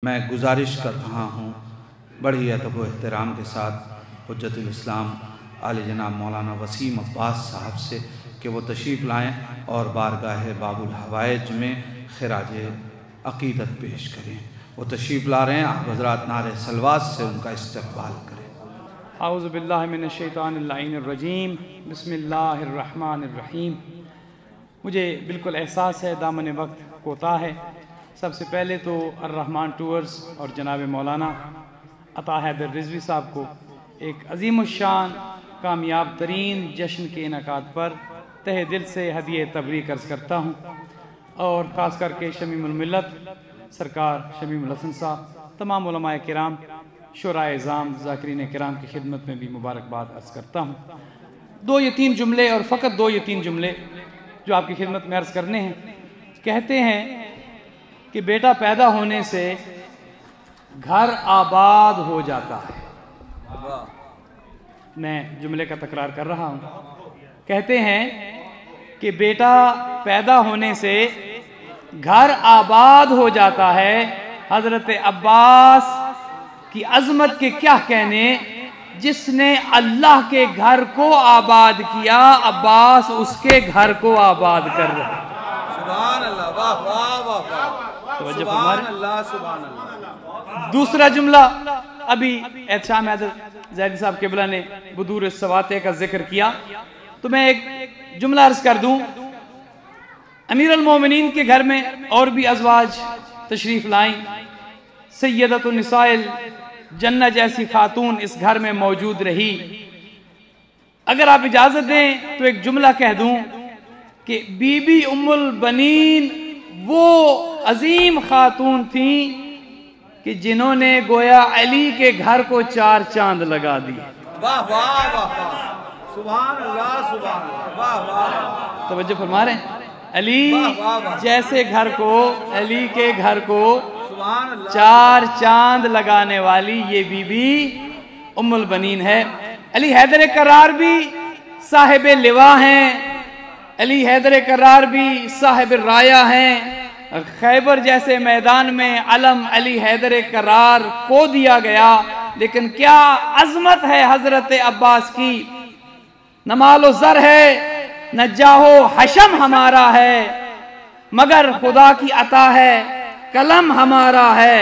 میں گزارش کر رہا ہوں بڑی ادب و احترام کے ساتھ حجت الاسلام عالی جناب مولانا وسیم عباس صاحب سے کہ وہ تشریف لائیں اور بارگاہ باب الحوائج میں خراج عقیدت پیش کریں۔ وہ تشریف لا رہے ہیں، آپ حضرات نعرہ صلوات سے ان کا استقبال کریں۔ اعوذ باللہ من الشیطان اللعین الرجیم، بسم اللہ الرحمن الرحیم۔ مجھے بالکل احساس ہے دامن وقت کوتاہ ہے۔ سب سے پہلے تو الرحمن ٹورز اور جناب مولانا عطا حیدر رضوی صاحب کو ایک عظیم الشان کامیاب ترین جشن کے انعقاد پر تہ دل سے ہدیہ تبریک عرض کرتا ہوں، اور خاص کر کے شمیم الملت سرکار شمیم الحسن صاحب، تمام علماء کرام، شورائے اعظام، ذاکرین کرام کی خدمت میں بھی مبارکباد عرض کرتا ہوں۔ دو یا تین جملے، اور فقط دو یا تین جملے جو آپ کی خدمت میں عرض کرنے ہیں۔ کہتے ہیں کہ بیٹا پیدا ہونے سے گھر آباد ہو جاتا ہے۔ میں جملے کا تکرار کر رہا ہوں۔ کہتے ہیں کہ بیٹا پیدا ہونے سے گھر آباد ہو جاتا ہے۔ حضرت عباس کی عظمت کے کیا کہنے، جس نے اللہ کے گھر کو آباد کیا، عباس اس کے گھر کو آباد کر رہا ہے۔ سبحان اللہ، واہ واہ واہ، سبحان اللہ سبحان اللہ۔ دوسرا جملہ، ابھی احتشام حیدر زیدی صاحب قبلہ نے بدور السواتح کا ذکر کیا، تو میں ایک جملہ عرض کر دوں۔ امیر المومنین کے گھر میں اور بھی ازواج تشریف لائیں، سیدۃ النساء الجنہ جیسی خاتون اس گھر میں موجود رہی۔ اگر آپ اجازت دیں تو ایک جملہ کہہ دوں کہ بی بی ام البنین وہ عظیم خاتون تھیں کہ جنہوں نے گویا علی کے گھر کو چار چاند لگا دیے۔ واہ واہ واہ، سبحان اللہ سبحان اللہ، واہ واہ۔ توجہ فرما رہے ہیں؟ علی جیسے گھر کو، علی کے گھر کو چار چاند لگانے والی یہ بی بی ام البنین ہے۔ علی حیدر کرار بھی صاحب لواء ہیں، علی حیدر کرار بھی صاحب رایا ہیں۔ خیبر جیسے میدان میں علم علی حیدر کرار کو دیا گیا، لیکن کیا عظمت ہے حضرت عباس کی۔ نہ مال و زر ہے، نہ جاہ و حشم ہمارا ہے، مگر خدا کی عطا ہے، قلم ہمارا ہے۔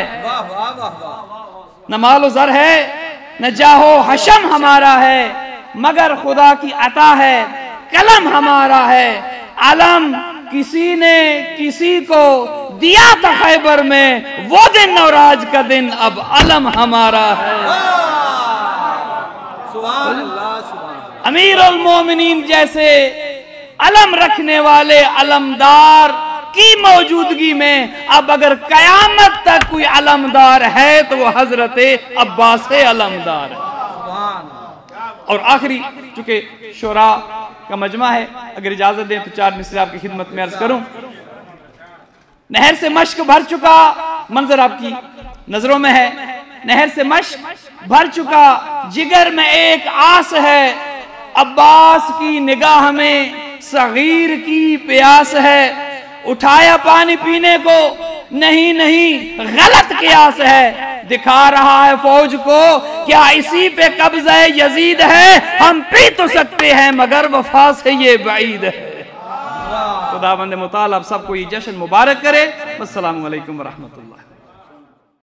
نہ مال و زر ہے، نہ جاہ و حشم ہمارا ہے، مگر خدا کی عطا ہے، قلم ہمارا ہے۔ علم کسی نے کسی کو دیا تھا خیبر میں، وہ دن اور آج کا دن اب علم ہمارا ہے۔ سبحان اللہ سبحان اللہ۔ امیر المومنین جیسے علم رکھنے والے علمدار کی موجودگی میں اب اگر قیامت تک کوئی علمدار ہے تو وہ حضرت عباس علمدار ہے۔ اور آخری، چونکہ شورا کا مجمع ہے، اگر اجازت دیں تو چار مصرے آپ کی خدمت میں عرض کروں۔ نہر سے مشک بھر چکا، منظر آپ کی نظروں میں ہے، نہر سے مشک بھر چکا جگر میں ایک آس ہے، عباس کی نگاہ میں صغیر کی پیاس ہے، اٹھایا پانی پینے کو نہیں نہیں غلط قیاس ہے، دکھا رہا ہے فوج کو کیا اسی پہ قبضہ یزید ہے، ہم پی تو سکتے ہیں مگر وفا سے یہ بعید ہے۔ خداوند متعال آپ سب کو یہ جشن مبارک کرے۔ السلام علیکم ورحمۃ اللہ۔